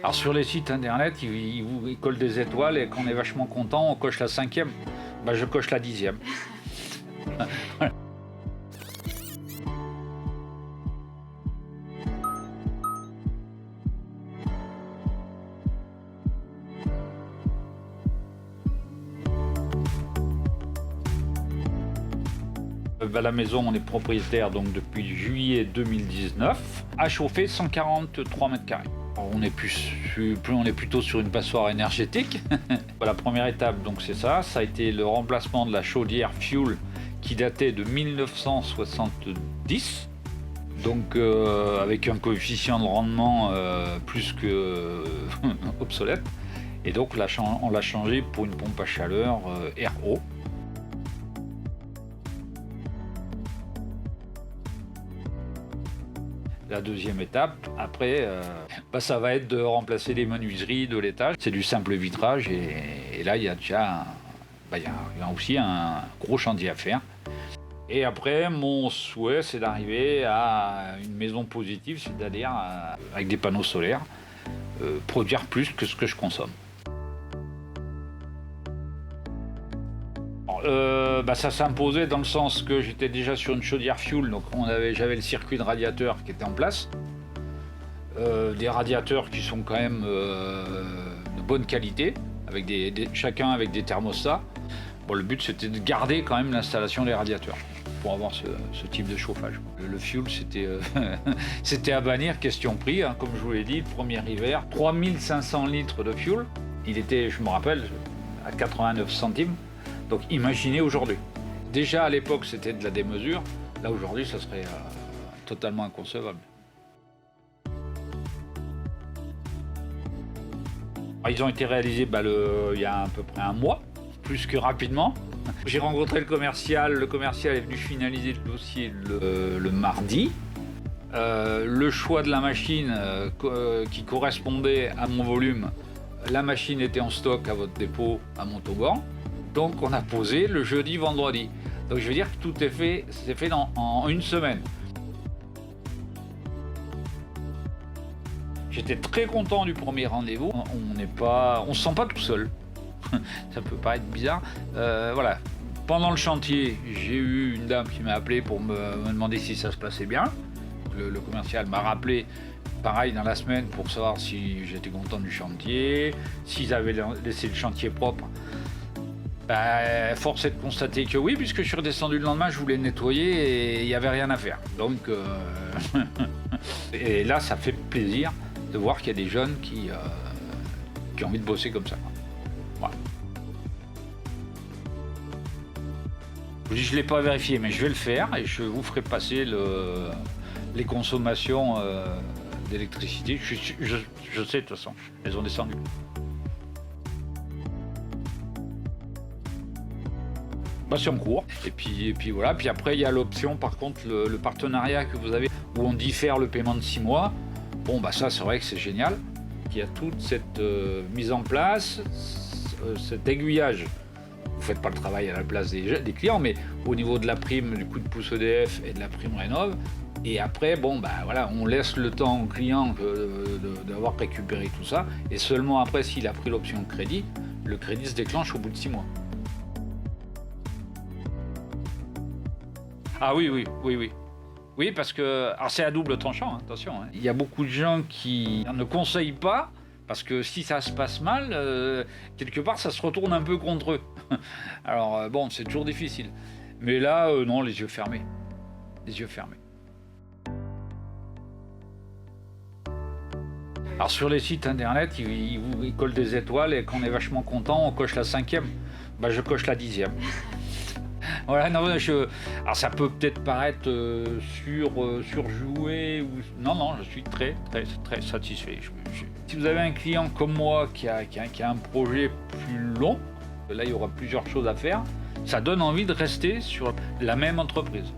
Alors sur les sites internet, ils collent des étoiles et quand on est vachement content, on coche la 5e. Bah, je coche la 10e. La maison, on est propriétaire donc depuis juillet 2019, à chauffer 143 mètres carrés. On est plutôt sur une passoire énergétique. La première étape, donc c'est ça a été le remplacement de la chaudière fuel qui datait de 1970. Donc avec un coefficient de rendement plus que obsolète. Et donc on l'a changé pour une pompe à chaleur RO. La deuxième étape, après, ça va être de remplacer les menuiseries de l'étage. C'est du simple vitrage et là, il y a déjà il y a aussi un gros chantier à faire. Et après, mon souhait, c'est d'arriver à une maison positive, c'est-à-dire avec des panneaux solaires, produire plus que ce que je consomme. Ça s'imposait dans le sens que j'étais déjà sur une chaudière fuel, donc j'avais le circuit de radiateur qui était en place. Des radiateurs qui sont quand même de bonne qualité, avec chacun avec des thermostats. Bon, le but c'était de garder quand même l'installation des radiateurs pour avoir ce type de chauffage. Le fuel c'était à bannir, question prix, hein, comme je vous l'ai dit, le premier hiver, 3500 litres de fuel. Il était, je me rappelle, à 89 centimes. Donc imaginez aujourd'hui. Déjà à l'époque c'était de la démesure, là aujourd'hui ça serait totalement inconcevable. Alors, ils ont été réalisés il y a à peu près un mois, plus que rapidement. J'ai rencontré le commercial est venu finaliser le dossier le mardi. Le choix de la machine qui correspondait à mon volume, la machine était en stock à votre dépôt à Montauban. Donc on a posé le jeudi, vendredi. Donc je veux dire que tout c'est fait en une semaine. J'étais très content du premier rendez-vous. On se sent pas tout seul. Ça peut paraître bizarre. Voilà. Pendant le chantier, j'ai eu une dame qui m'a appelé pour me demander si ça se passait bien. Le commercial m'a rappelé pareil dans la semaine pour savoir si j'étais content du chantier, s'ils avaient laissé le chantier propre. Force est de constater que oui, puisque je suis redescendu le lendemain, je voulais nettoyer et il n'y avait rien à faire. Donc, et là, ça fait plaisir de voir qu'il y a des jeunes qui ont envie de bosser comme ça. Voilà. Je ne l'ai pas vérifié, mais je vais le faire et je vous ferai passer les consommations d'électricité. Je sais de toute façon, elles ont descendu. C'est en cours. Et puis voilà. Puis après, il y a l'option, par contre, le partenariat que vous avez, où on diffère le paiement de 6 mois. Bon, ça, c'est vrai que c'est génial. Il y a toute cette mise en place, cet aiguillage. Vous ne faites pas le travail à la place des clients, mais au niveau de la prime du coup de pouce EDF et de la prime Rénov'. Et après, voilà, on laisse le temps au client d'avoir récupéré tout ça. Et seulement après, s'il a pris l'option de crédit, le crédit se déclenche au bout de 6 mois. Ah oui. Oui, parce que c'est à double tranchant, hein, attention. Hein. Il y a beaucoup de gens qui ne conseillent pas, parce que si ça se passe mal, quelque part, ça se retourne un peu contre eux. Alors c'est toujours difficile. Mais là, non, les yeux fermés. Les yeux fermés. Alors sur les sites internet, ils collent des étoiles et quand on est vachement content, on coche la 5e. Je coche la 10e. Voilà, non, alors ça peut peut-être paraître surjoué ou non, je suis très satisfait. Si vous avez un client comme moi qui a un projet plus long, là il y aura plusieurs choses à faire, ça donne envie de rester sur la même entreprise.